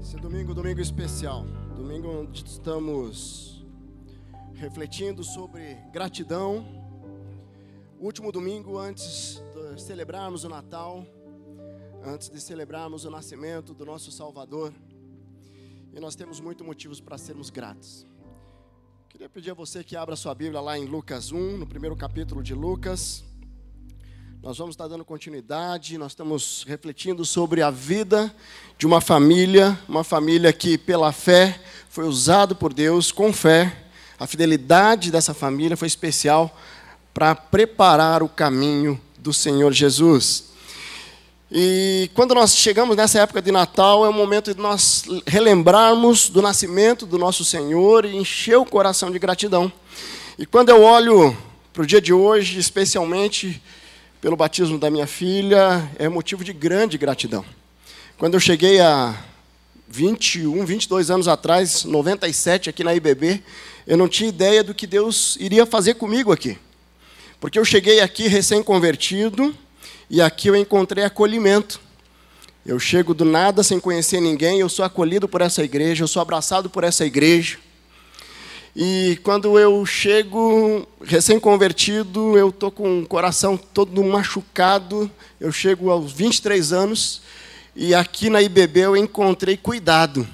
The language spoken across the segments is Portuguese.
Esse domingo especial, domingo onde estamos refletindo sobre gratidão. O último domingo antes de celebrarmos o Natal, antes de celebrarmos o nascimento do nosso Salvador, e nós temos muitos motivos para sermos gratos. Queria pedir a você que abra sua Bíblia lá em Lucas 1, no primeiro capítulo de Lucas. Nós vamos estar dando continuidade, nós estamos refletindo sobre a vida de uma família que pela fé foi usada por Deus, com fé. A fidelidade dessa família foi especial para preparar o caminho do Senhor Jesus. E quando nós chegamos nessa época de Natal, é o momento de nós relembrarmos do nascimento do nosso Senhor e encher o coração de gratidão. E quando eu olho para o dia de hoje, especialmente pelo batismo da minha filha, é motivo de grande gratidão. Quando eu cheguei há 22 anos atrás, 97, aqui na IBB, eu não tinha ideia do que Deus iria fazer comigo aqui. Porque eu cheguei aqui recém-convertido, e aqui eu encontrei acolhimento. Eu chego do nada, sem conhecer ninguém, eu sou acolhido por essa igreja, eu sou abraçado por essa igreja. E quando eu chego recém-convertido, eu estou com o coração todo machucado. Eu chego aos 23 anos e aqui na IBB eu encontrei cuidado.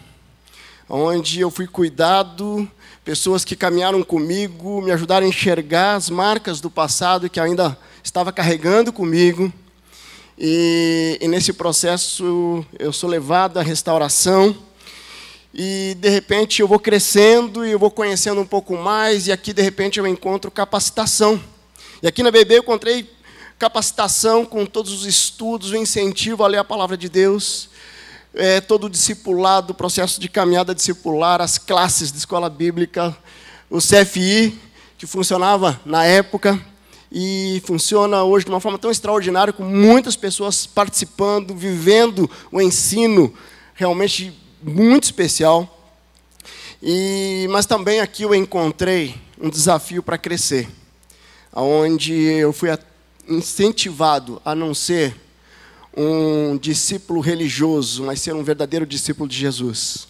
Onde eu fui cuidado, pessoas que caminharam comigo, me ajudaram a enxergar as marcas do passado que ainda estava carregando comigo. E nesse processo eu sou levado à restauração. E, de repente, eu vou crescendo e eu vou conhecendo um pouco mais, e aqui, de repente, eu encontro capacitação. E aqui na BB eu encontrei capacitação com todos os estudos, o incentivo a ler a palavra de Deus, todo o discipulado, o processo de caminhada discipular, as classes de escola bíblica, o CFI, que funcionava na época, e funciona hoje de uma forma tão extraordinária, com muitas pessoas participando, vivendo o ensino realmente muito especial. Mas também aqui eu encontrei um desafio para crescer, onde eu fui incentivado a não ser um discípulo religioso, mas ser um verdadeiro discípulo de Jesus,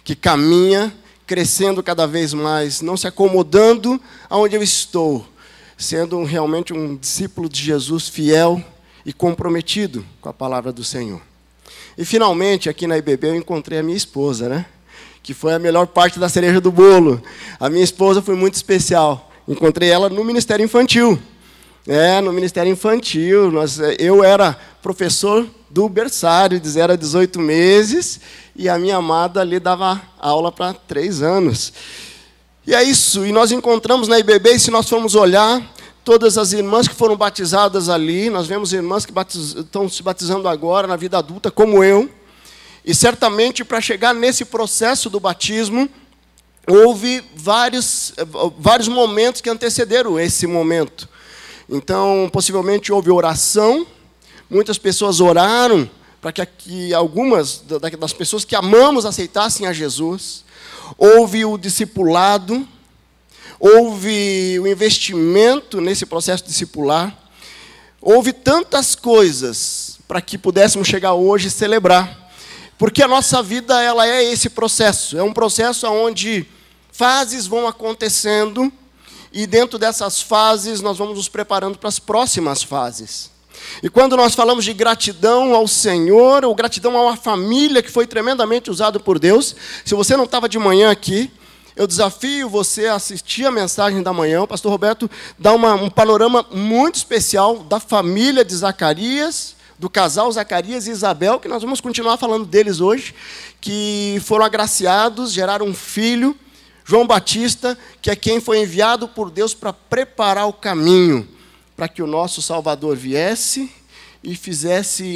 que caminha crescendo cada vez mais, não se acomodando aonde eu estou, sendo realmente um discípulo de Jesus fiel e comprometido com a palavra do Senhor. E, finalmente, aqui na IBB, eu encontrei a minha esposa, né? Que foi a melhor parte da cereja do bolo. A minha esposa foi muito especial. Encontrei ela no Ministério Infantil. No Ministério Infantil. Eu era professor do berçário, de 0 a 18 meses, e a minha amada ali dava aula para 3 anos. E é isso. E nós encontramos na IBB, e se nós formos olhar, todas as irmãs que foram batizadas ali, nós vemos irmãs que estão se batizando agora na vida adulta, como eu. E certamente, para chegar nesse processo do batismo, houve vários momentos que antecederam esse momento. Então, possivelmente, houve oração. Muitas pessoas oraram para que algumas das pessoas que amamos aceitassem a Jesus. Houve o discipulado. Houve o investimento nesse processo discipular. Houve tantas coisas para que pudéssemos chegar hoje e celebrar. Porque a nossa vida, ela é esse processo. É um processo onde fases vão acontecendo e dentro dessas fases nós vamos nos preparando para as próximas fases. E quando nós falamos de gratidão ao Senhor, ou gratidão a uma família que foi tremendamente usada por Deus, se você não estava de manhã aqui, eu desafio você a assistir a mensagem da manhã. O pastor Roberto dá um panorama muito especial da família de Zacarias, do casal Zacarias e Isabel, que nós vamos continuar falando deles hoje, que foram agraciados, geraram um filho, João Batista, que é quem foi enviado por Deus para preparar o caminho, para que o nosso Salvador viesse e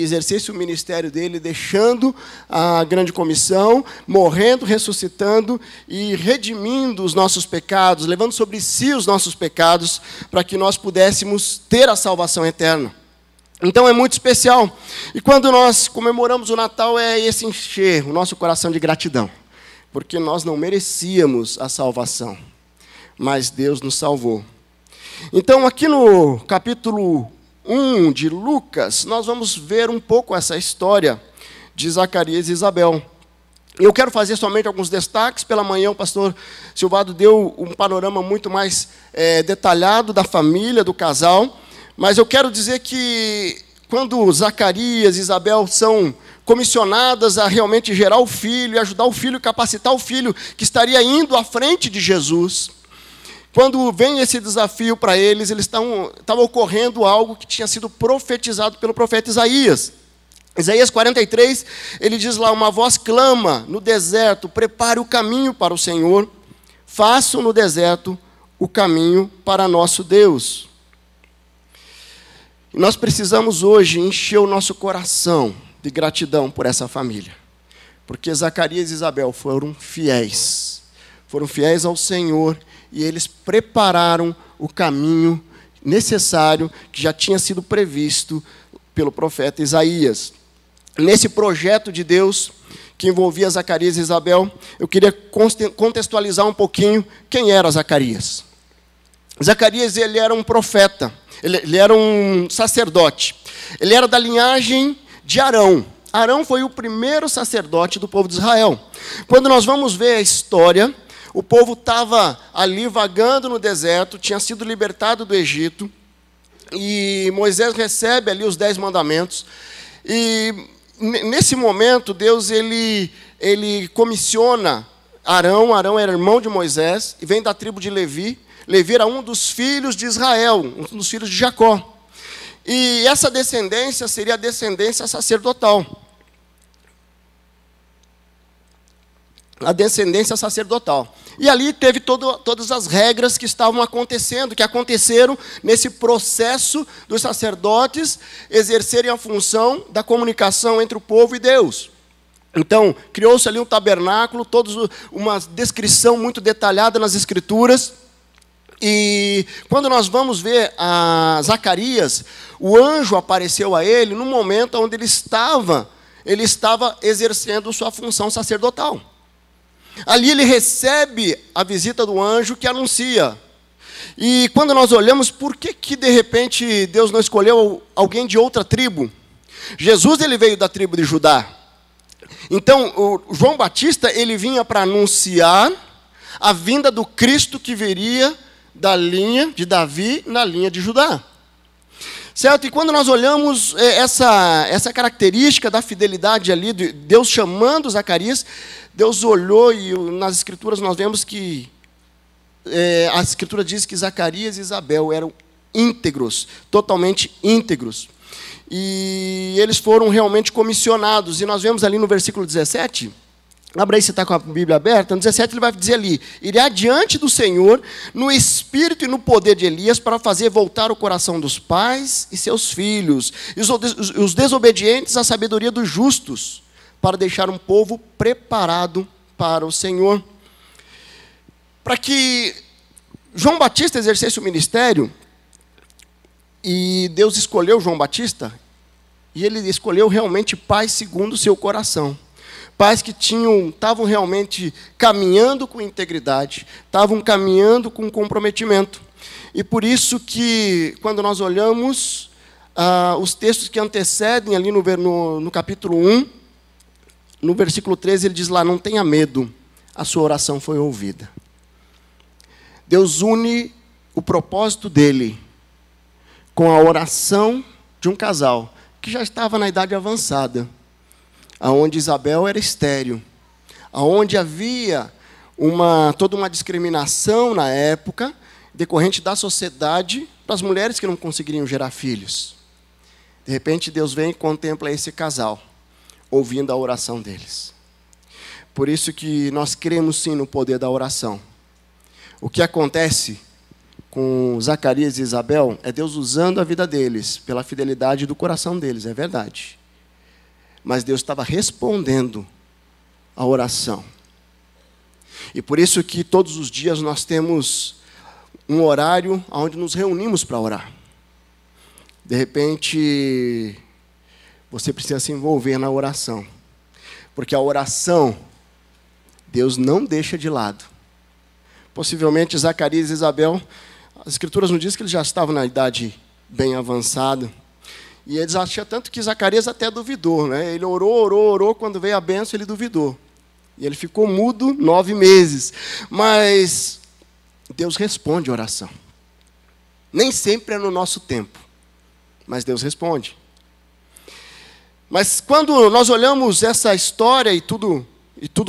exercesse o ministério dele, deixando a grande comissão, morrendo, ressuscitando e redimindo os nossos pecados, levando sobre si os nossos pecados, para que nós pudéssemos ter a salvação eterna. Então é muito especial. E quando nós comemoramos o Natal, é esse encher o nosso coração de gratidão, porque nós não merecíamos a salvação, mas Deus nos salvou. Então, aqui no capítulo 1 de Lucas, nós vamos ver um pouco essa história de Zacarias e Isabel. Eu quero fazer somente alguns destaques. Pela manhã o pastor Silvado deu um panorama muito mais detalhado da família, do casal. Mas eu quero dizer que quando Zacarias e Isabel são comissionadas a realmente gerar o filho, e ajudar o filho, capacitar o filho que estaria indo à frente de Jesus, quando vem esse desafio para eles, estava ocorrendo algo que tinha sido profetizado pelo profeta Isaías. Isaías 43, ele diz lá, uma voz clama no deserto, prepare o caminho para o Senhor, façam no deserto o caminho para nosso Deus. E nós precisamos hoje encher o nosso coração de gratidão por essa família, porque Zacarias e Isabel foram fiéis ao Senhor, e eles prepararam o caminho necessário que já tinha sido previsto pelo profeta Isaías. Nesse projeto de Deus, que envolvia Zacarias e Isabel, eu queria contextualizar um pouquinho quem era Zacarias. Zacarias, ele era um profeta, ele era um sacerdote. Ele era da linhagem de Arão. Arão foi o primeiro sacerdote do povo de Israel. Quando nós vamos ver a história, o povo estava ali vagando no deserto, tinha sido libertado do Egito, e Moisés recebe ali os 10 mandamentos, e nesse momento, Deus ele comissiona Arão. Arão era irmão de Moisés e vem da tribo de Levi. Levi era um dos filhos de Israel, um dos filhos de Jacó. E essa descendência seria a descendência sacerdotal. A descendência sacerdotal. E ali teve todas as regras que estavam acontecendo, que aconteceram nesse processo dos sacerdotes exercerem a função da comunicação entre o povo e Deus. Então, criou-se ali um tabernáculo, uma descrição muito detalhada nas Escrituras. E quando nós vamos ver a Zacarias, o anjo apareceu a ele no momento onde ele estava exercendo sua função sacerdotal. Ali ele recebe a visita do anjo que anuncia. E quando nós olhamos, por que de repente Deus não escolheu alguém de outra tribo? Jesus, ele veio da tribo de Judá. Então, o João Batista, ele vinha para anunciar a vinda do Cristo que viria da linha de Davi na linha de Judá. Certo? E quando nós olhamos essa característica da fidelidade ali, de Deus chamando Zacarias, Deus olhou, e nas Escrituras nós vemos que a Escritura diz que Zacarias e Isabel eram íntegros, totalmente íntegros. E eles foram realmente comissionados. E nós vemos ali no versículo 17, abra aí, você está com a Bíblia aberta, no 17 ele vai dizer ali, irá diante do Senhor, no espírito e no poder de Elias, para fazer voltar o coração dos pais e seus filhos, e os desobedientes à sabedoria dos justos, para deixar um povo preparado para o Senhor. Para que João Batista exercesse o ministério, e Deus escolheu João Batista, e ele escolheu realmente pais segundo o seu coração. Pais que estavam realmente caminhando com integridade, estavam caminhando com comprometimento. E por isso que, quando nós olhamos os textos que antecedem ali no capítulo 1, no versículo 13, ele diz lá, não tenha medo, a sua oração foi ouvida. Deus une o propósito dele com a oração de um casal que já estava na idade avançada, aonde Isabel era estéril, aonde havia toda uma discriminação na época, decorrente da sociedade, para as mulheres que não conseguiriam gerar filhos. De repente, Deus vem e contempla esse casal, ouvindo a oração deles. Por isso que nós cremos sim no poder da oração. O que acontece com Zacarias e Isabel é Deus usando a vida deles, pela fidelidade do coração deles, é verdade. Mas Deus estava respondendo a oração. E por isso que todos os dias nós temos um horário onde nos reunimos para orar. De repente, você precisa se envolver na oração. Porque a oração, Deus não deixa de lado. Possivelmente Zacarias e Isabel, as Escrituras nos dizem que eles já estavam na idade bem avançada. E eles acham tanto que Zacarias até duvidou, né? Ele orou, quando veio a bênção ele duvidou. E ele ficou mudo 9 meses. Mas Deus responde a oração. Nem sempre é no nosso tempo, mas Deus responde. Mas quando nós olhamos essa história e tudo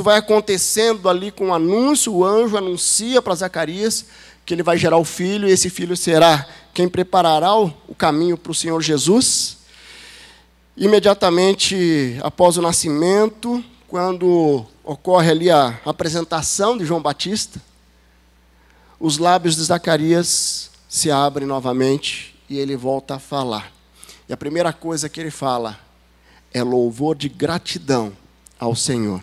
vai acontecendo ali com o anúncio, o anjo anuncia para Zacarias que ele vai gerar o filho, e esse filho será quem preparará o caminho para o Senhor Jesus. Imediatamente após o nascimento, quando ocorre ali a apresentação de João Batista, os lábios de Zacarias se abrem novamente e ele volta a falar. E a primeira coisa que ele fala é louvor de gratidão ao Senhor.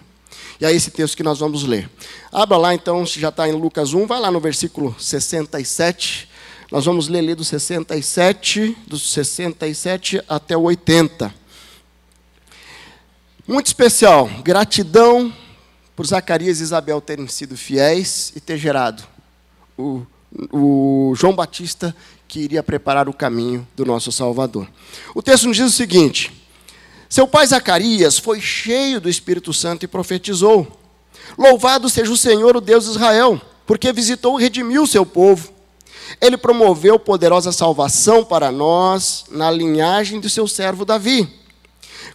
E é esse texto que nós vamos ler. Abra lá então, se já está em Lucas 1, vai lá no versículo 67. Nós vamos ler ali do 67 até o 80. Muito especial, gratidão por Zacarias e Isabel terem sido fiéis e ter gerado o João Batista, que iria preparar o caminho do nosso Salvador. O texto nos diz o seguinte: seu pai Zacarias foi cheio do Espírito Santo e profetizou: louvado seja o Senhor, o Deus de Israel, porque visitou e redimiu o seu povo. Ele promoveu poderosa salvação para nós na linhagem do seu servo Davi,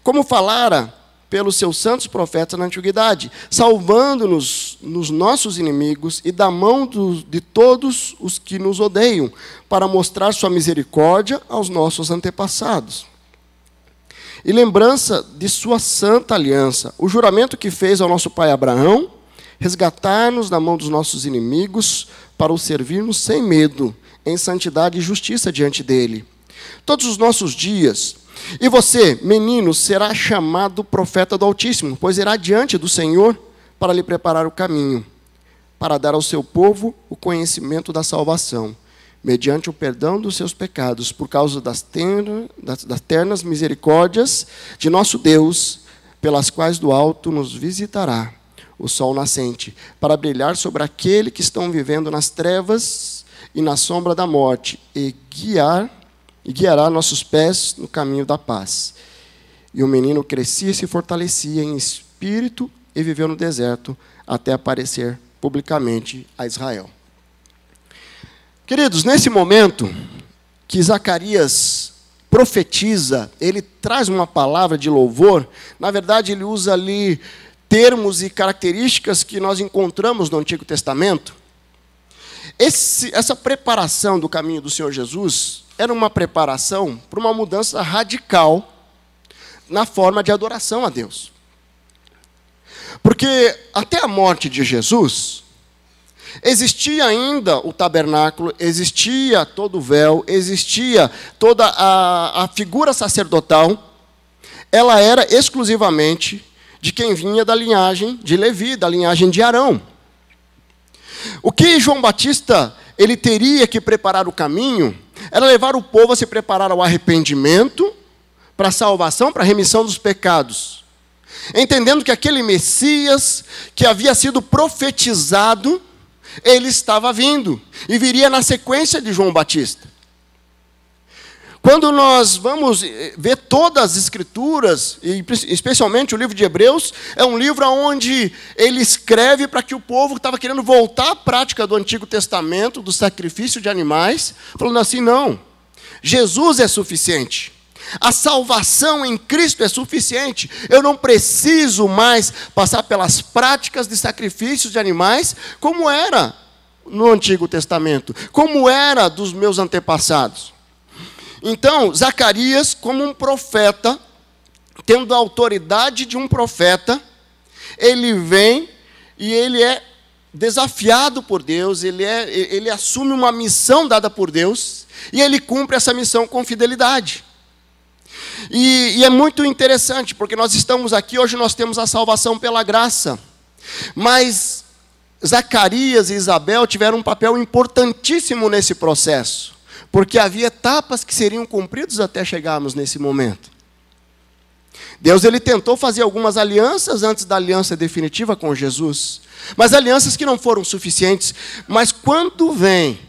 como falara pelos seus santos profetas na antiguidade, salvando-nos nos nossos inimigos e da mão de todos os que nos odeiam, para mostrar sua misericórdia aos nossos antepassados. E lembrança de sua santa aliança, o juramento que fez ao nosso pai Abraão, resgatar-nos da mão dos nossos inimigos, para o servirmos sem medo, em santidade e justiça diante dele. Todos os nossos dias. E você, menino, será chamado profeta do Altíssimo, pois irá diante do Senhor para lhe preparar o caminho, para dar ao seu povo o conhecimento da salvação, mediante o perdão dos seus pecados, por causa das ternas misericórdias de nosso Deus, pelas quais do alto nos visitará o sol nascente, para brilhar sobre aquele que estão vivendo nas trevas e na sombra da morte, e guiará nossos pés no caminho da paz. E o menino crescia e se fortalecia em espírito e viveu no deserto, até aparecer publicamente a Israel. Queridos, nesse momento que Zacarias profetiza, ele traz uma palavra de louvor. Na verdade, ele usa ali termos e características que nós encontramos no Antigo Testamento. Essa preparação do caminho do Senhor Jesus era uma preparação para uma mudança radical na forma de adoração a Deus. Porque até a morte de Jesus, existia ainda o tabernáculo, existia todo o véu, existia toda a figura sacerdotal. Ela era exclusivamente de quem vinha da linhagem de Levi, da linhagem de Arão. O que João Batista ele teria que preparar o caminho era levar o povo a se preparar ao arrependimento, para a salvação, para a remissão dos pecados. Entendendo que aquele Messias que havia sido profetizado, ele estava vindo e viria na sequência de João Batista. Quando nós vamos ver todas as Escrituras, e especialmente o livro de Hebreus, é um livro onde ele escreve para que o povo estava querendo voltar à prática do Antigo Testamento, do sacrifício de animais, falando assim: não, Jesus é suficiente. A salvação em Cristo é suficiente. Eu não preciso mais passar pelas práticas de sacrifícios de animais, como era no Antigo Testamento, como era dos meus antepassados. Então, Zacarias, como um profeta, tendo a autoridade de um profeta, ele vem e ele é desafiado por Deus, ele assume uma missão dada por Deus, e ele cumpre essa missão com fidelidade. E é muito interessante, porque nós estamos aqui, hoje nós temos a salvação pela graça, mas Zacarias e Isabel tiveram um papel importantíssimo nesse processo, porque havia etapas que seriam cumpridas até chegarmos nesse momento. Deus ele tentou fazer algumas alianças antes da aliança definitiva com Jesus, mas alianças que não foram suficientes. Mas quando vem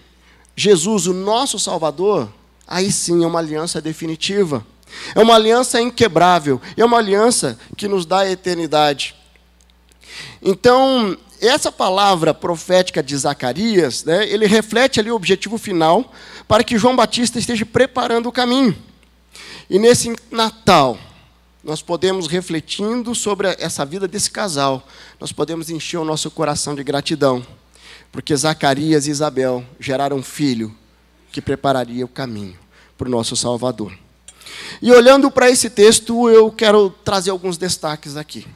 Jesus, o nosso Salvador, aí sim é uma aliança definitiva. É uma aliança inquebrável, é uma aliança que nos dá a eternidade. Então, essa palavra profética de Zacarias, né, ele reflete ali o objetivo final para que João Batista esteja preparando o caminho. E nesse Natal, nós podemos, refletindo sobre essa vida desse casal, nós podemos encher o nosso coração de gratidão, porque Zacarias e Isabel geraram um filho que prepararia o caminho para o nosso Salvador. E olhando para esse texto, eu quero trazer alguns destaques aqui.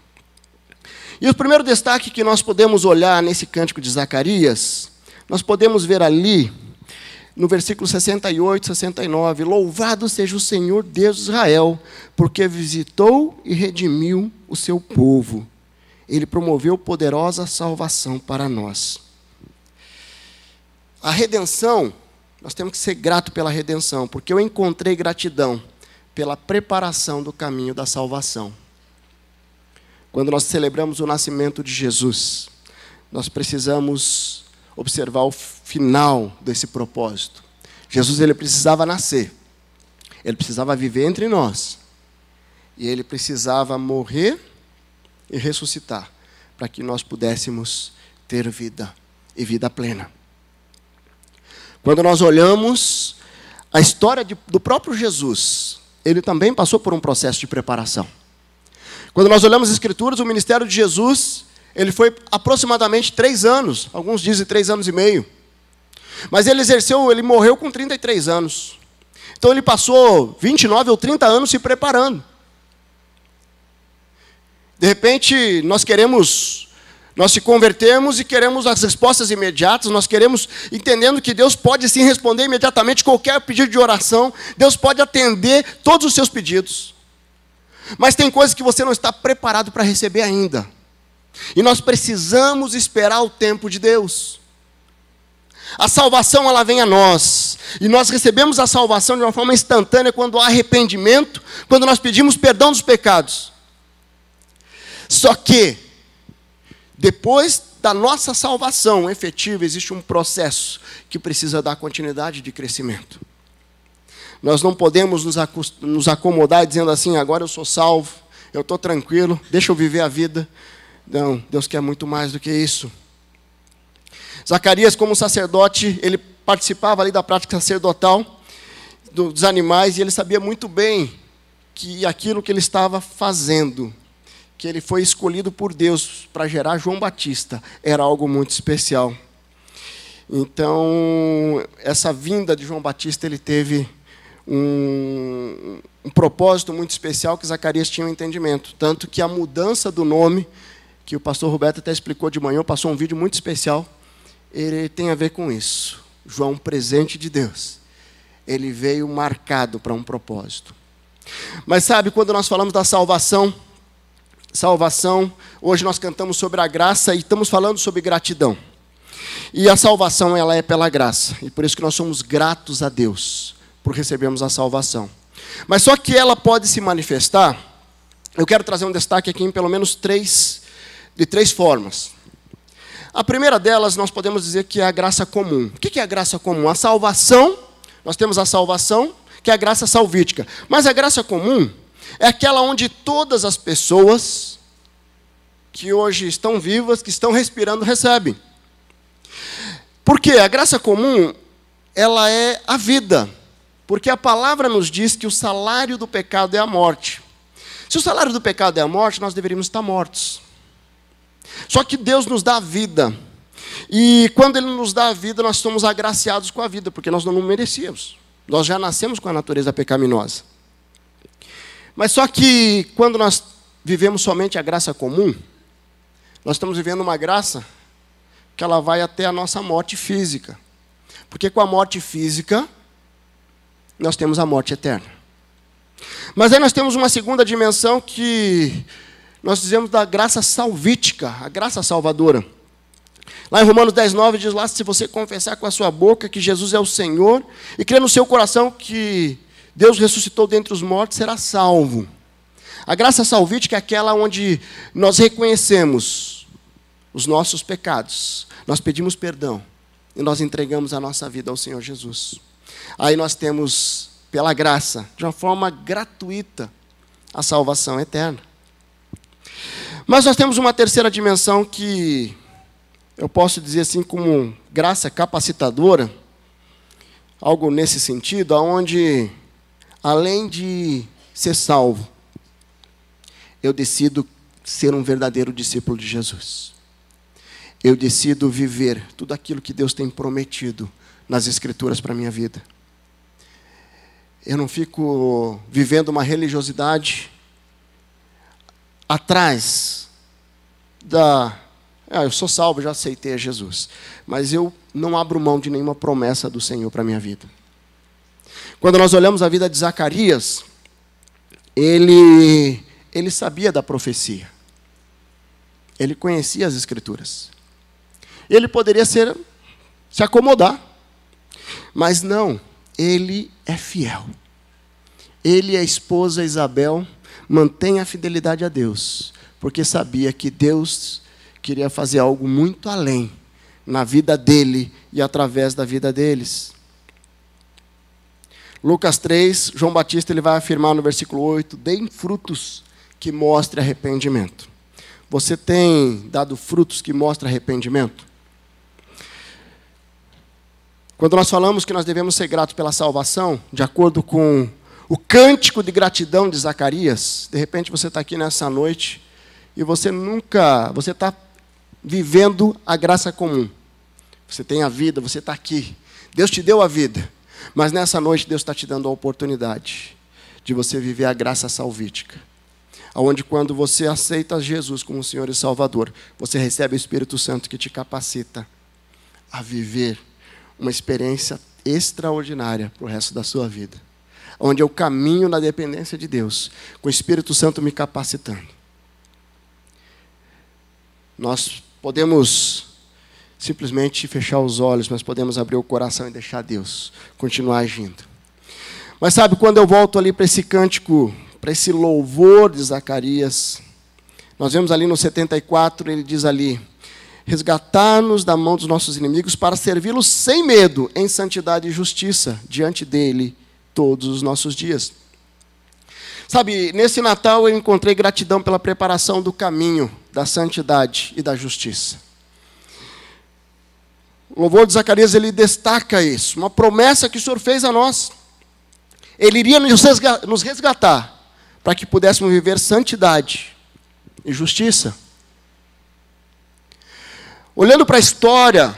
E o primeiro destaque que nós podemos olhar nesse cântico de Zacarias, nós podemos ver ali, no versículo 68, 69, louvado seja o Senhor Deus de Israel, porque visitou e redimiu o seu povo. Ele promoveu poderosa salvação para nós. A redenção, nós temos que ser gratos pela redenção, porque eu encontrei gratidão pela preparação do caminho da salvação. Quando nós celebramos o nascimento de Jesus, nós precisamos observar o final desse propósito. Jesus, ele precisava nascer, ele precisava viver entre nós, e ele precisava morrer e ressuscitar, para que nós pudéssemos ter vida, e vida plena. Quando nós olhamos a história do próprio Jesus, ele também passou por um processo de preparação. Quando nós olhamos as Escrituras, o ministério de Jesus, ele foi aproximadamente 3 anos, alguns dizem 3 anos e meio. Mas ele morreu com 33 anos. Então ele passou 29 ou 30 anos se preparando. De repente, nós se convertemos e queremos as respostas imediatas, nós queremos, entendendo que Deus pode sim responder imediatamente qualquer pedido de oração, Deus pode atender todos os seus pedidos. Mas tem coisas que você não está preparado para receber ainda. E nós precisamos esperar o tempo de Deus. A salvação, ela vem a nós. E nós recebemos a salvação de uma forma instantânea quando há arrependimento, quando nós pedimos perdão dos pecados. Só que, depois da nossa salvação efetiva, existe um processo que precisa dar continuidade de crescimento. Nós não podemos nos acomodar dizendo assim, agora eu sou salvo, eu estou tranquilo, deixa eu viver a vida. Não, Deus quer muito mais do que isso. Zacarias, como sacerdote, ele participava ali da prática sacerdotal dos animais, e ele sabia muito bem que aquilo que ele estava fazendo, que ele foi escolhido por Deus para gerar João Batista, era algo muito especial. Então, essa vinda de João Batista, ele teve um propósito muito especial que Zacarias tinha um entendimento. Tanto que a mudança do nome, que o pastor Roberto até explicou de manhã, passou um vídeo muito especial, ele tem a ver com isso. João, presente de Deus, ele veio marcado para um propósito. Mas sabe, quando nós falamos da salvação, hoje nós cantamos sobre a graça e estamos falando sobre gratidão. E a salvação, ela é pela graça, e por isso que nós somos gratos a Deus por recebermos a salvação. Mas só que ela pode se manifestar, eu quero trazer um destaque aqui em pelo menos de três formas. A primeira delas, nós podemos dizer que é a graça comum. O que é a graça comum? A salvação, nós temos a salvação, que é a graça salvítica. Mas a graça comum é aquela onde todas as pessoas que hoje estão vivas, que estão respirando, recebem. Por quê? A graça comum, ela é a vida. Porque a palavra nos diz que o salário do pecado é a morte. Se o salário do pecado é a morte, nós deveríamos estar mortos. Só que Deus nos dá a vida. E quando Ele nos dá a vida, nós somos agraciados com a vida, porque nós não merecíamos. Nós já nascemos com a natureza pecaminosa. Mas só que quando nós vivemos somente a graça comum, nós estamos vivendo uma graça que ela vai até a nossa morte física. Porque com a morte física, nós temos a morte eterna. Mas aí nós temos uma segunda dimensão que nós dizemos da graça salvítica, a graça salvadora. Lá em Romanos 10:9 diz lá, se você confessar com a sua boca que Jesus é o Senhor e crer no seu coração que Deus ressuscitou dentre os mortos, será salvo. A graça salvítica é aquela onde nós reconhecemos os nossos pecados, nós pedimos perdão e nós entregamos a nossa vida ao Senhor Jesus. Aí nós temos, pela graça, de uma forma gratuita, a salvação eterna. Mas nós temos uma terceira dimensão que eu posso dizer assim como graça capacitadora, algo nesse sentido, onde, além de ser salvo, eu decido ser um verdadeiro discípulo de Jesus. Eu decido viver tudo aquilo que Deus tem prometido nas Escrituras para a minha vida. Eu não fico vivendo uma religiosidade atrás eu sou salvo, já aceitei a Jesus. Mas eu não abro mão de nenhuma promessa do Senhor para a minha vida. Quando nós olhamos a vida de Zacarias, ele sabia da profecia. Ele conhecia as Escrituras. Ele poderia se acomodar. Mas não, ele é fiel. Ele e a esposa Isabel mantêm a fidelidade a Deus, porque sabia que Deus queria fazer algo muito além na vida dele e através da vida deles. Lucas 3, João Batista ele vai afirmar no versículo 8, deem frutos que mostrem arrependimento. Você tem dado frutos que mostrem arrependimento? Quando nós falamos que nós devemos ser gratos pela salvação, de acordo com o cântico de gratidão de Zacarias, de repente você está aqui nessa noite e você está vivendo a graça comum. Você tem a vida, você está aqui. Deus te deu a vida, mas nessa noite Deus está te dando a oportunidade de você viver a graça salvítica. Onde quando você aceita Jesus como Senhor e Salvador, você recebe o Espírito Santo que te capacita a viver uma experiência extraordinária para o resto da sua vida. Onde eu caminho na dependência de Deus, com o Espírito Santo me capacitando. Nós podemos simplesmente fechar os olhos, mas podemos abrir o coração e deixar Deus continuar agindo. Mas sabe, quando eu volto ali para esse cântico, para esse louvor de Zacarias, nós vemos ali no 74, ele diz ali, resgatar-nos da mão dos nossos inimigos para servi-los sem medo, em santidade e justiça, diante dele todos os nossos dias. Sabe, nesse Natal eu encontrei gratidão pela preparação do caminho da santidade e da justiça. O louvor de Zacarias, ele destaca isso, uma promessa que o Senhor fez a nós. Ele iria nos resgatar para que pudéssemos viver santidade e justiça. Olhando para a história,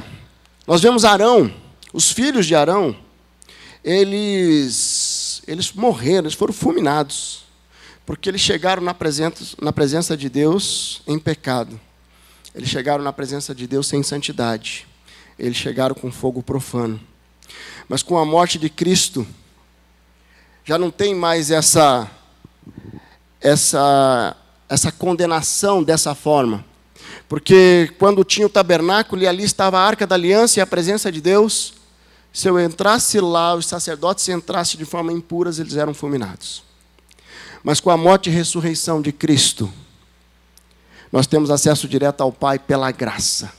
nós vemos Arão, os filhos de Arão, eles morreram, eles foram fulminados, porque eles chegaram na presença de Deus em pecado. Eles chegaram na presença de Deus sem santidade. Eles chegaram com fogo profano. Mas com a morte de Cristo, já não tem mais essa condenação dessa forma. Porque quando tinha o tabernáculo e ali estava a Arca da Aliança e a presença de Deus, se eu entrasse lá, os sacerdotes entrassem de forma impura, eles eram fulminados. Mas com a morte e ressurreição de Cristo, nós temos acesso direto ao Pai pela graça.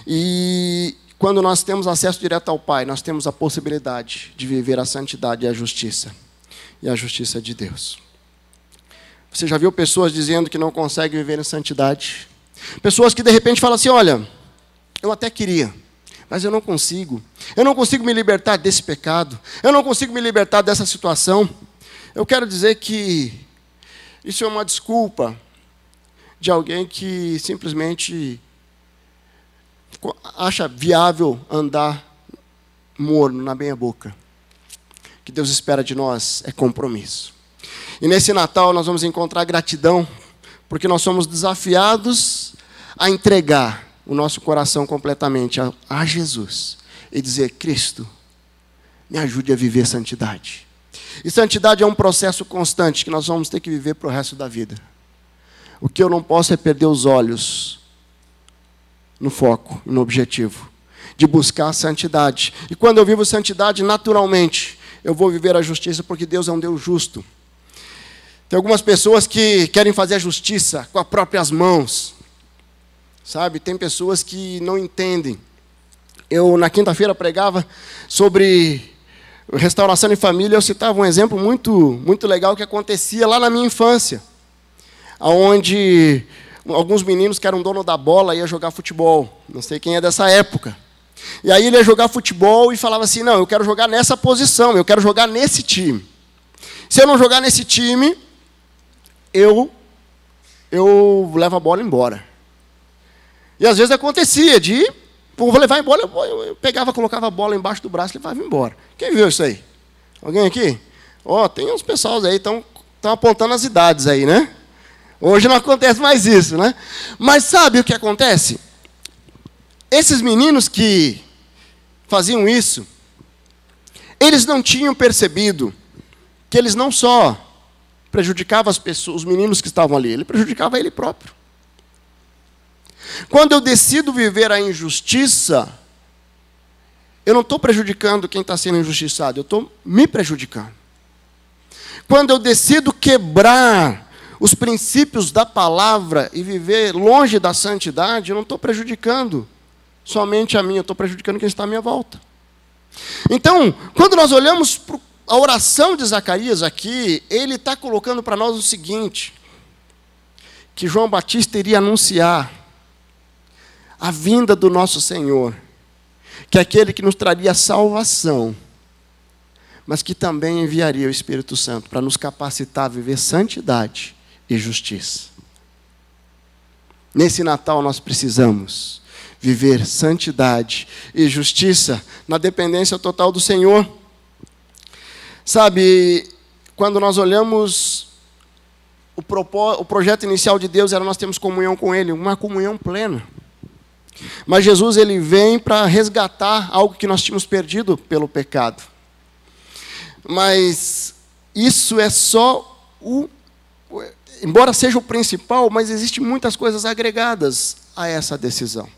E quando nós temos acesso direto ao Pai, nós temos a possibilidade de viver a santidade e a justiça de Deus. Você já viu pessoas dizendo que não conseguem viver em santidade? Pessoas que de repente falam assim, olha, eu até queria, mas eu não consigo. Eu não consigo me libertar desse pecado. Eu não consigo me libertar dessa situação. Eu quero dizer que isso é uma desculpa de alguém que simplesmente acha viável andar morno na meia boca. O que Deus espera de nós é compromisso. E nesse Natal nós vamos encontrar gratidão, porque nós somos desafiados a entregar o nosso coração completamente a Jesus e dizer, Cristo, me ajude a viver santidade. E santidade é um processo constante que nós vamos ter que viver para o resto da vida. O que eu não posso é perder os olhos no foco, no objetivo, de buscar a santidade. E quando eu vivo santidade, naturalmente, eu vou viver a justiça, porque Deus é um Deus justo. Tem algumas pessoas que querem fazer a justiça com as próprias mãos. Sabe, tem pessoas que não entendem. Eu, na quinta-feira, pregava sobre restauração em família. Eu citava um exemplo muito legal que acontecia lá na minha infância, onde alguns meninos que eram dono da bola iam jogar futebol. Não sei quem é dessa época. E aí ele ia jogar futebol e falava assim, não, eu quero jogar nessa posição, eu quero jogar nesse time. Se eu não jogar nesse time, eu levo a bola embora. E às vezes acontecia de, vou levar embora, eu pegava, colocava a bola embaixo do braço e levava embora. Quem viu isso aí? Alguém aqui? Tem uns pessoal aí, estão apontando as idades aí, né? Hoje não acontece mais isso, né? Mas sabe o que acontece? Esses meninos que faziam isso, eles não tinham percebido que eles não só prejudicavam as pessoas, os meninos que estavam ali, ele prejudicava ele próprio. Quando eu decido viver a injustiça, eu não estou prejudicando quem está sendo injustiçado, eu estou me prejudicando. Quando eu decido quebrar os princípios da palavra e viver longe da santidade, eu não estou prejudicando somente a mim, eu estou prejudicando quem está à minha volta. Então, quando nós olhamos para a oração de Zacarias aqui, ele está colocando para nós o seguinte, que João Batista iria anunciar a vinda do nosso Senhor, que é aquele que nos traria salvação, mas que também enviaria o Espírito Santo para nos capacitar a viver santidade e justiça. Nesse Natal nós precisamos viver santidade e justiça na dependência total do Senhor. Sabe, quando nós olhamos o projeto inicial de Deus, era nós termos comunhão com Ele, uma comunhão plena. Mas Jesus, Ele vem para resgatar algo que nós tínhamos perdido pelo pecado. Mas isso é só embora seja o principal, mas existem muitas coisas agregadas a essa decisão.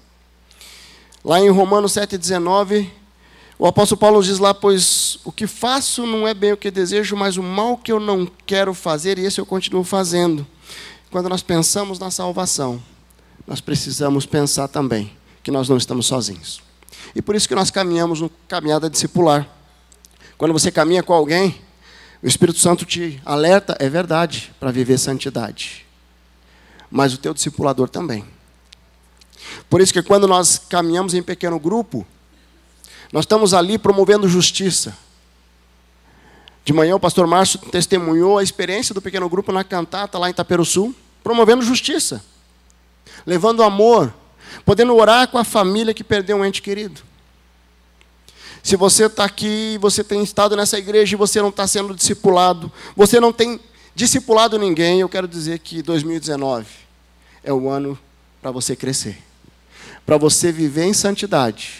Lá em Romanos 7,19, o apóstolo Paulo diz lá, pois o que faço não é bem o que desejo, mas o mal que eu não quero fazer, e esse eu continuo fazendo. Quando nós pensamos na salvação, nós precisamos pensar também que nós não estamos sozinhos. E por isso que nós caminhamos no caminhada discipular. Quando você caminha com alguém, o Espírito Santo te alerta, é verdade, para viver santidade. Mas o teu discipulador também. Por isso que quando nós caminhamos em pequeno grupo, nós estamos ali promovendo justiça. De manhã o pastor Márcio testemunhou a experiência do pequeno grupo na cantata lá em Itaperuçu, promovendo justiça, levando amor, podendo orar com a família que perdeu um ente querido. Se você está aqui, você tem estado nessa igreja e você não está sendo discipulado, você não tem discipulado ninguém, eu quero dizer que 2019 é o ano para você crescer, para você viver em santidade,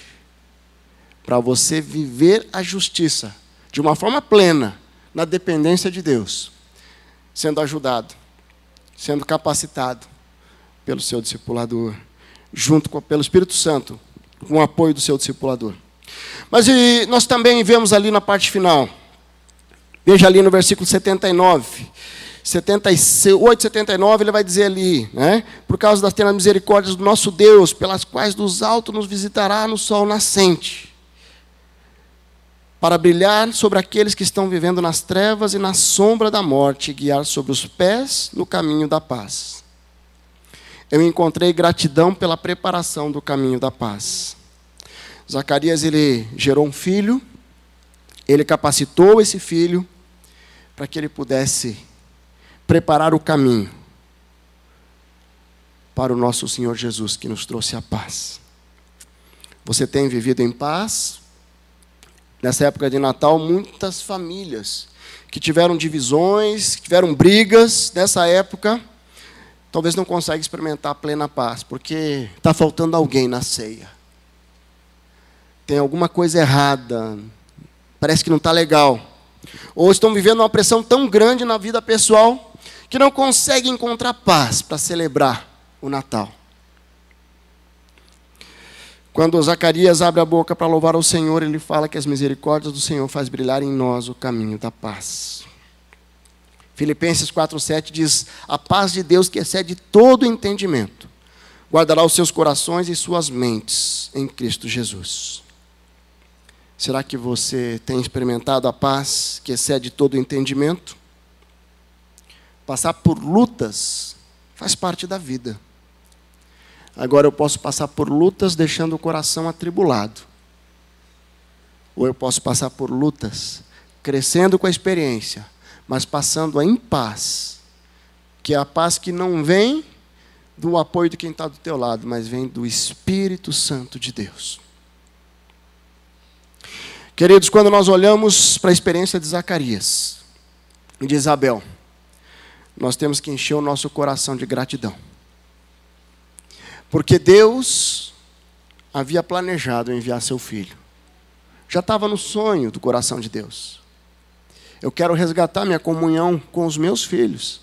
para você viver a justiça de uma forma plena, na dependência de Deus, sendo ajudado, sendo capacitado pelo seu discipulador, pelo Espírito Santo, com o apoio do seu discipulador. Mas nós também vemos ali na parte final, veja ali no versículo 78, 79, ele vai dizer ali, né? Por causa das ternas misericórdias do nosso Deus, pelas quais dos altos nos visitará no sol nascente, para brilhar sobre aqueles que estão vivendo nas trevas e na sombra da morte, e guiar sobre os pés no caminho da paz. Eu encontrei gratidão pela preparação do caminho da paz. Zacarias, ele gerou um filho, ele capacitou esse filho para que ele pudesse preparar o caminho para o nosso Senhor Jesus, que nos trouxe a paz. Você tem vivido em paz? Nessa época de Natal, muitas famílias que tiveram divisões, que tiveram brigas nessa época, talvez não conseguem experimentar a plena paz, porque está faltando alguém na ceia. Tem alguma coisa errada, parece que não está legal. Ou estão vivendo uma pressão tão grande na vida pessoal, que não conseguem encontrar paz para celebrar o Natal. Quando Zacarias abre a boca para louvar ao Senhor, ele fala que as misericórdias do Senhor faz brilhar em nós o caminho da paz. Filipenses 4,7 diz, a paz de Deus que excede todo entendimento, guardará os seus corações e suas mentes em Cristo Jesus. Será que você tem experimentado a paz que excede todo entendimento? Passar por lutas faz parte da vida. Agora eu posso passar por lutas deixando o coração atribulado. Ou eu posso passar por lutas crescendo com a experiência, mas passando em paz. Que é a paz que não vem do apoio de quem está do teu lado, mas vem do Espírito Santo de Deus. Queridos, quando nós olhamos para a experiência de Zacarias e de Isabel, nós temos que encher o nosso coração de gratidão. Porque Deus havia planejado enviar seu filho. Já estava no sonho do coração de Deus. Eu quero resgatar minha comunhão com os meus filhos.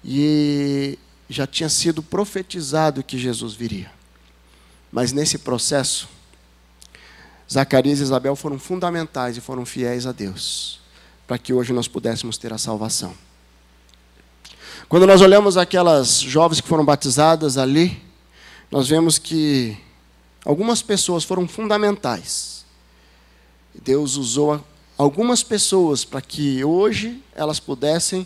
E já tinha sido profetizado que Jesus viria. Mas nesse processo, Zacarias e Isabel foram fundamentais e foram fiéis a Deus, para que hoje nós pudéssemos ter a salvação. Quando nós olhamos aquelas jovens que foram batizadas ali, nós vemos que algumas pessoas foram fundamentais. Deus usou algumas pessoas para que hoje elas pudessem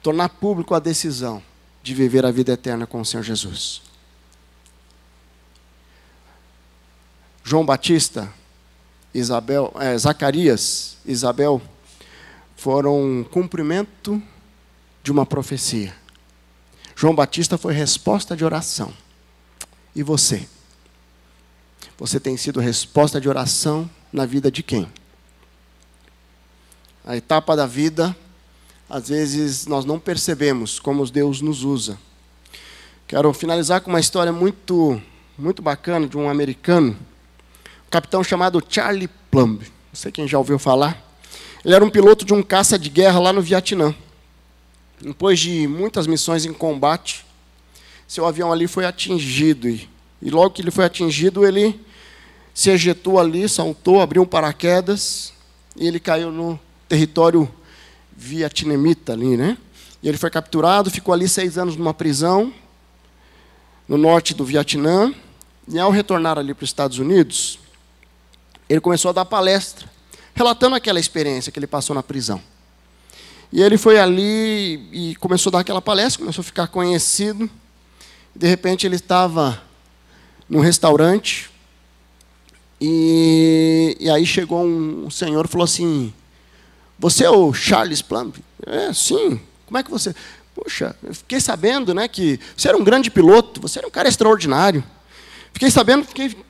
tornar público a decisão de viver a vida eterna com o Senhor Jesus. João Batista, Zacarias, Isabel, foram um cumprimento de uma profecia. João Batista foi resposta de oração. E você? Você tem sido resposta de oração na vida de quem? A etapa da vida, às vezes nós não percebemos como Deus nos usa. Quero finalizar com uma história muito bacana de um americano, um capitão chamado Charlie Plumb. Não sei quem já ouviu falar. Ele era um piloto de um caça de guerra lá no Vietnã. Depois de muitas missões em combate, seu avião ali foi atingido. E logo que ele foi atingido, ele se ejetou ali, saltou, abriu um paraquedas, e ele caiu no território vietnamita ali, né? E ele foi capturado, ficou ali 6 anos numa prisão, no norte do Vietnã, e ao retornar ali para os Estados Unidos, ele começou a dar palestra, relatando aquela experiência que ele passou na prisão. E ele foi ali e começou a dar aquela palestra, começou a ficar conhecido. De repente ele estava num restaurante, e aí chegou um senhor e falou assim: você é o Charles Plumb? Sim. Como é que você... Poxa, eu fiquei sabendo, né, que você era um grande piloto, você era um cara extraordinário. Fiquei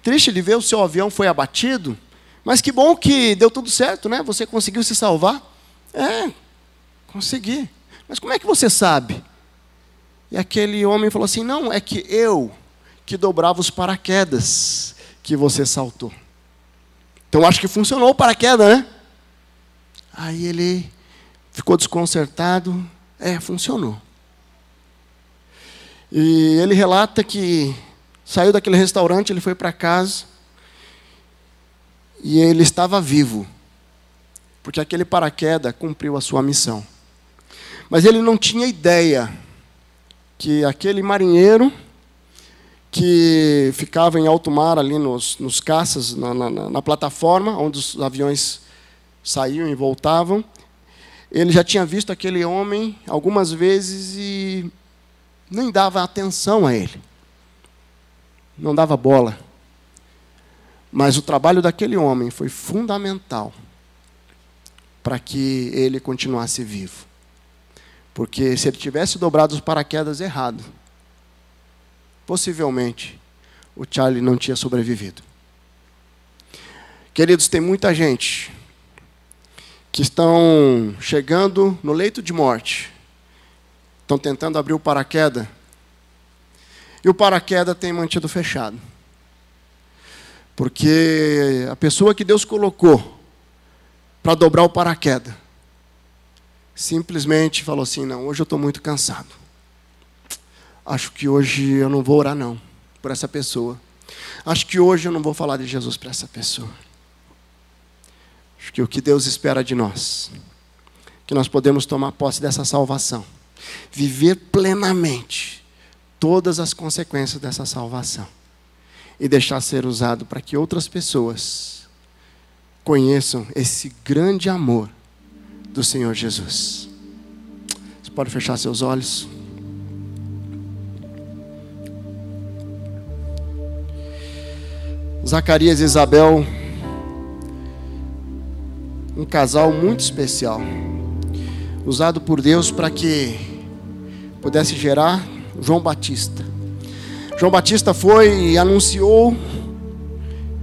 triste de ver o seu avião foi abatido, mas que bom que deu tudo certo, né? Você conseguiu se salvar. Consegui. Mas como é que você sabe? E aquele homem falou assim: não, é que eu que dobrava os paraquedas que você saltou. Então acho que funcionou o paraquedas, né? Aí ele ficou desconcertado. Funcionou. E ele relata que saiu daquele restaurante, ele foi para casa e ele estava vivo, porque aquele paraquedas cumpriu a sua missão. Mas ele não tinha ideia que aquele marinheiro que ficava em alto mar ali nos caças, na plataforma, onde os aviões saíam e voltavam, ele já tinha visto aquele homem algumas vezes e nem dava atenção a ele. Não dava bola. Mas o trabalho daquele homem foi fundamental para que ele continuasse vivo. Porque se ele tivesse dobrado os paraquedas errado, possivelmente o Charlie não tinha sobrevivido. Queridos, tem muita gente que estão chegando no leito de morte, estão tentando abrir o paraquedas, e o paraquedas tem mantido fechado. Porque a pessoa que Deus colocou para dobrar o paraquedas, simplesmente falou assim: não, hoje eu estou muito cansado. Acho que hoje eu não vou orar não, por essa pessoa. Acho que hoje eu não vou falar de Jesus para essa pessoa. Acho que o que Deus espera de nós, que nós podemos tomar posse dessa salvação, viver plenamente todas as consequências dessa salvação e deixar ser usado para que outras pessoas conheçam esse grande amor do Senhor Jesus. Você pode fechar seus olhos? Zacarias e Isabel, um casal muito especial, usado por Deus para que pudesse gerar João Batista. João Batista foi e anunciou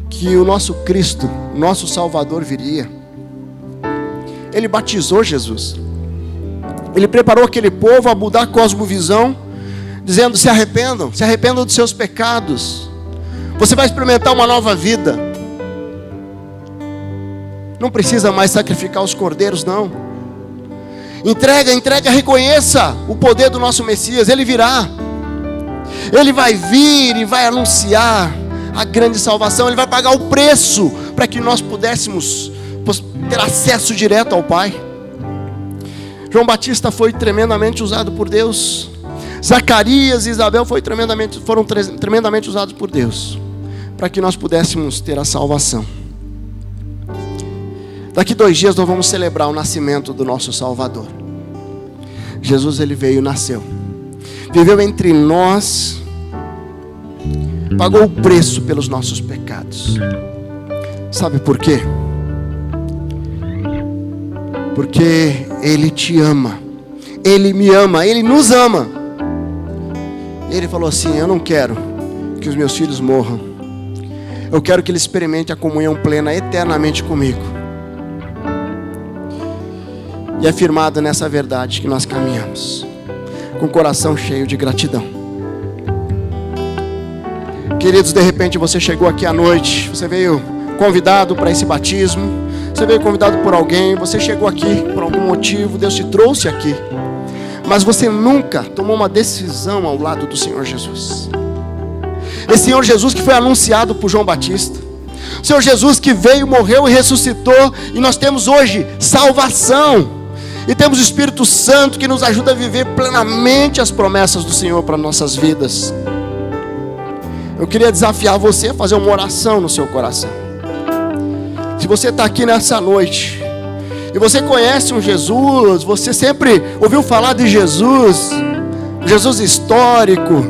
que o nosso Cristo, o nosso Salvador viria. Ele batizou Jesus. Ele preparou aquele povo a mudar a cosmovisão, dizendo: se arrependam dos seus pecados. Você vai experimentar uma nova vida. Não precisa mais sacrificar os cordeiros, não. Entrega, reconheça o poder do nosso Messias. Ele virá. Ele vai vir e vai anunciar a grande salvação. Ele vai pagar o preço para que nós pudéssemos ter acesso direto ao Pai. João Batista foi tremendamente usado por Deus. Zacarias e Isabel foram tremendamente usados por Deus para que nós pudéssemos ter a salvação. Daqui 2 dias nós vamos celebrar o nascimento do nosso Salvador. Jesus, ele veio e nasceu, viveu entre nós, pagou o preço pelos nossos pecados. Sabe por quê? Porque Ele te ama, Ele me ama, Ele nos ama. Ele falou assim: eu não quero que os meus filhos morram, eu quero que eles experimentem a comunhão plena eternamente comigo. E é firmado nessa verdade que nós caminhamos, com o coração cheio de gratidão. Queridos, de repente você chegou aqui à noite, você veio convidado para esse batismo, você veio convidado por alguém, você chegou aqui por algum motivo, Deus te trouxe aqui, mas você nunca tomou uma decisão ao lado do Senhor Jesus. Esse Senhor Jesus que foi anunciado por João Batista, o Senhor Jesus que veio, morreu e ressuscitou, e nós temos hoje salvação, e temos o Espírito Santo que nos ajuda a viver plenamente as promessas do Senhor para nossas vidas. Eu queria desafiar você a fazer uma oração no seu coração. Se você está aqui nessa noite e você conhece um Jesus, você sempre ouviu falar de Jesus, Jesus histórico,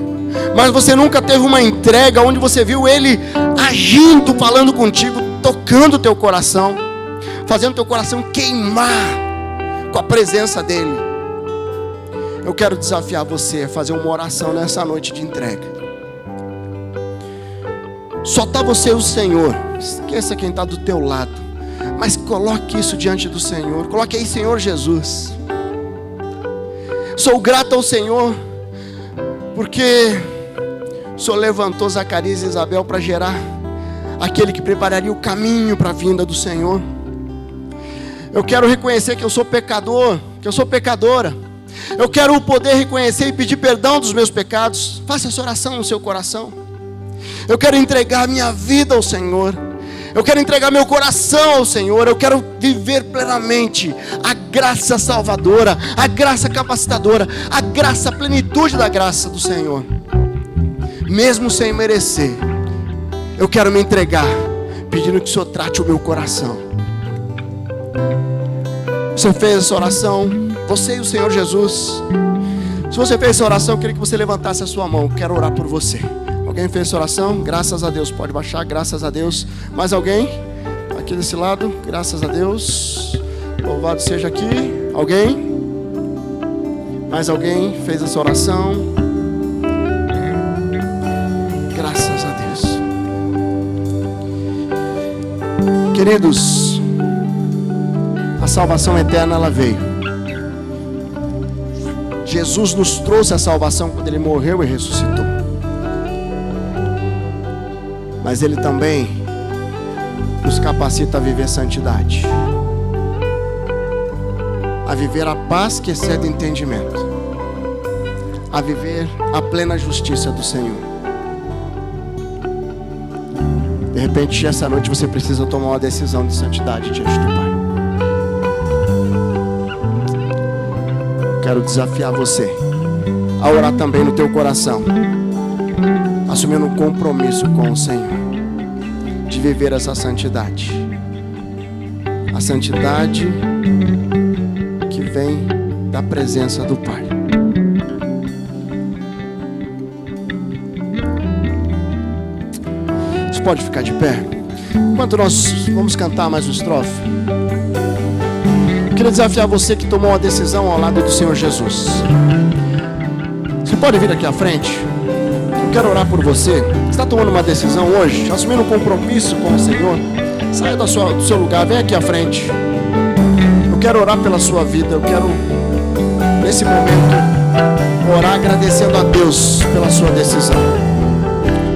mas você nunca teve uma entrega onde você viu Ele agindo, falando contigo, tocando o teu coração, fazendo o teu coração queimar com a presença dEle. Eu quero desafiar você a fazer uma oração nessa noite de entrega. Só está você e o Senhor. Esqueça quem está do teu lado, mas coloque isso diante do Senhor. Coloque aí: Senhor Jesus, sou grato ao Senhor porque o Senhor levantou Zacarias e Isabel para gerar aquele que prepararia o caminho para a vinda do Senhor. Eu quero reconhecer que eu sou pecador, que eu sou pecadora. Eu quero poder reconhecer e pedir perdão dos meus pecados. Faça essa oração no seu coração. Eu quero entregar minha vida ao Senhor. Eu quero entregar meu coração ao Senhor. Eu quero viver plenamente a graça salvadora, a graça capacitadora, a graça, a plenitude da graça do Senhor. Mesmo sem merecer, eu quero me entregar, pedindo que o Senhor trate o meu coração. Você fez essa oração? Você e o Senhor Jesus? Se você fez essa oração, eu queria que você levantasse a sua mão. Eu quero orar por você. Alguém fez essa oração? Graças a Deus. Pode baixar, graças a Deus. Mais alguém? Aqui desse lado, graças a Deus. Louvado seja aqui. Alguém? Mais alguém fez essa oração? Graças a Deus. Queridos, a salvação eterna, ela veio. Jesus nos trouxe a salvação quando Ele morreu e ressuscitou. Mas Ele também nos capacita a viver santidade, a viver a paz que excede entendimento, a viver a plena justiça do Senhor. De repente, essa noite você precisa tomar uma decisão de santidade diante do Pai. Quero desafiar você a orar também no teu coração, assumindo um compromisso com o Senhor de viver essa santidade, a santidade que vem da presença do Pai. Você pode ficar de pé? Enquanto nós vamos cantar mais uma estrofe, eu queria desafiar você que tomou uma decisão ao lado do Senhor Jesus. Você pode vir aqui à frente? Eu quero orar por você. Você está tomando uma decisão hoje, assumindo um compromisso com o Senhor? Saia do seu lugar, vem aqui à frente. Eu quero orar pela sua vida. Eu quero, nesse momento, orar agradecendo a Deus pela sua decisão.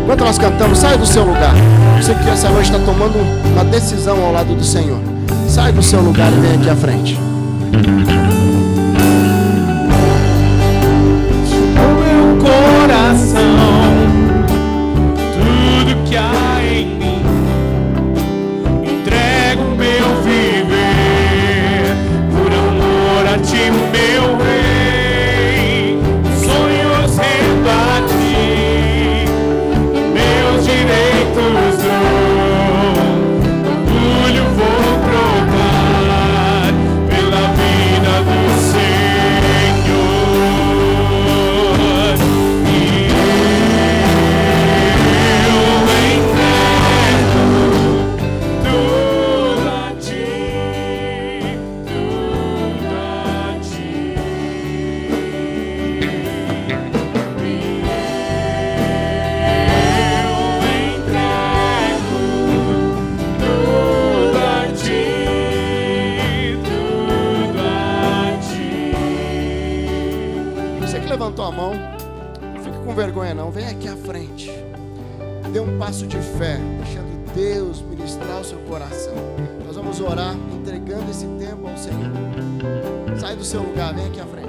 Enquanto nós cantamos, saia do seu lugar. Você que essa noite está tomando uma decisão ao lado do Senhor, sai do seu lugar e vem aqui à frente. O meu coração, tudo que há em mim, entrego o meu viver, por amor a ti, meu rei. Sonhos rendo a ti, meus direitos dou, orgulho vou provar, pela vida do Senhor. E eu entrego tudo a ti, tudo a ti. Tudo a ti, tudo a ti. Você que levantou a mão, não fique com vergonha não, vem aqui à frente. Dê um passo de fé, deixando Deus ministrar o seu coração. Nós vamos orar, entregando esse tempo ao Senhor. Sai do seu lugar, vem aqui à frente.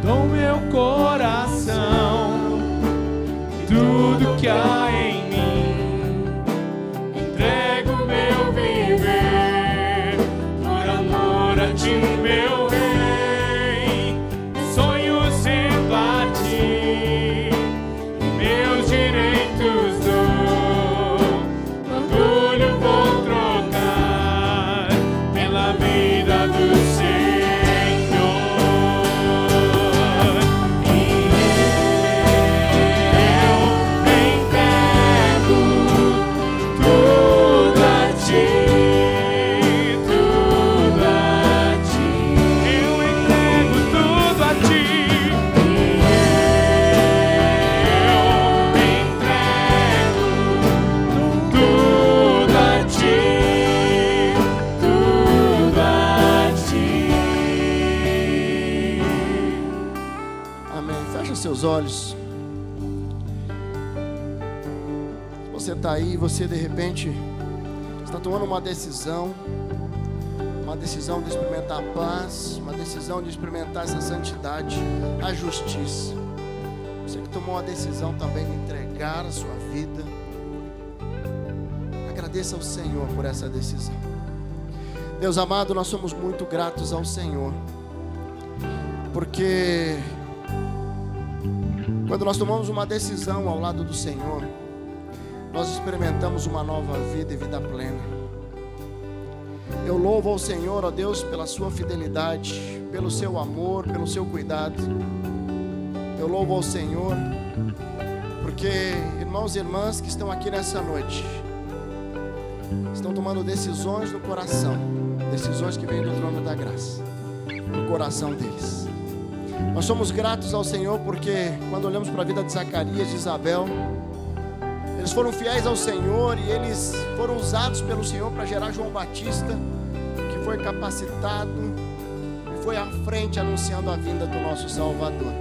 Dou meu coração, tudo que há em mim, entrego meu viver, por amor a ti, meu rei. Sonhos sendo a ti, meus direitos dou, orgulho vou trocar, pela vida do Senhor. Seus olhos. Você está aí, você de repente está tomando uma decisão de experimentar a paz, uma decisão de experimentar essa santidade, a justiça. Você que tomou uma decisão também de entregar a sua vida, agradeça ao Senhor por essa decisão. Deus amado, nós somos muito gratos ao Senhor, porque quando nós tomamos uma decisão ao lado do Senhor, nós experimentamos uma nova vida e vida plena. Eu louvo ao Senhor, ó Deus, pela sua fidelidade, pelo seu amor, pelo seu cuidado. Eu louvo ao Senhor, porque irmãos e irmãs que estão aqui nessa noite, estão tomando decisões no coração, decisões que vêm do trono da graça, no coração deles. Nós somos gratos ao Senhor porque quando olhamos para a vida de Zacarias e de Isabel, eles foram fiéis ao Senhor e eles foram usados pelo Senhor para gerar João Batista, que foi capacitado e foi à frente anunciando a vinda do nosso Salvador.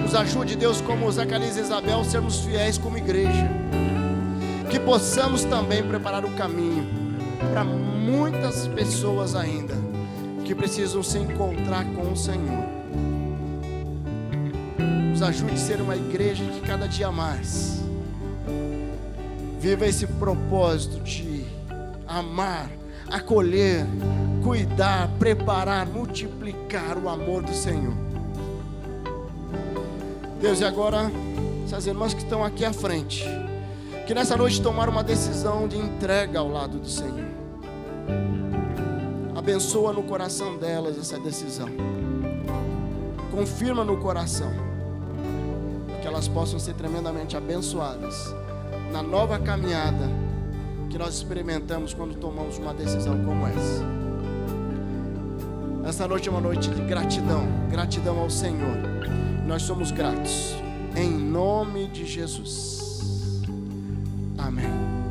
Nos ajude, Deus, como Zacarias e Isabel, sermos fiéis como igreja, que possamos também preparar o caminho para muitas pessoas ainda que precisam se encontrar com o Senhor. Nos ajude a ser uma igreja que cada dia mais viva esse propósito de amar, acolher, cuidar, preparar, multiplicar o amor do Senhor. Deus, e agora essas irmãs que estão aqui à frente, que nessa noite tomaram uma decisão de entrega ao lado do Senhor, abençoa no coração delas essa decisão, confirma no coração, que elas possam ser tremendamente abençoadas na nova caminhada que nós experimentamos quando tomamos uma decisão como essa. Essa noite é uma noite de gratidão, gratidão ao Senhor. Nós somos gratos, em nome de Jesus. Amém.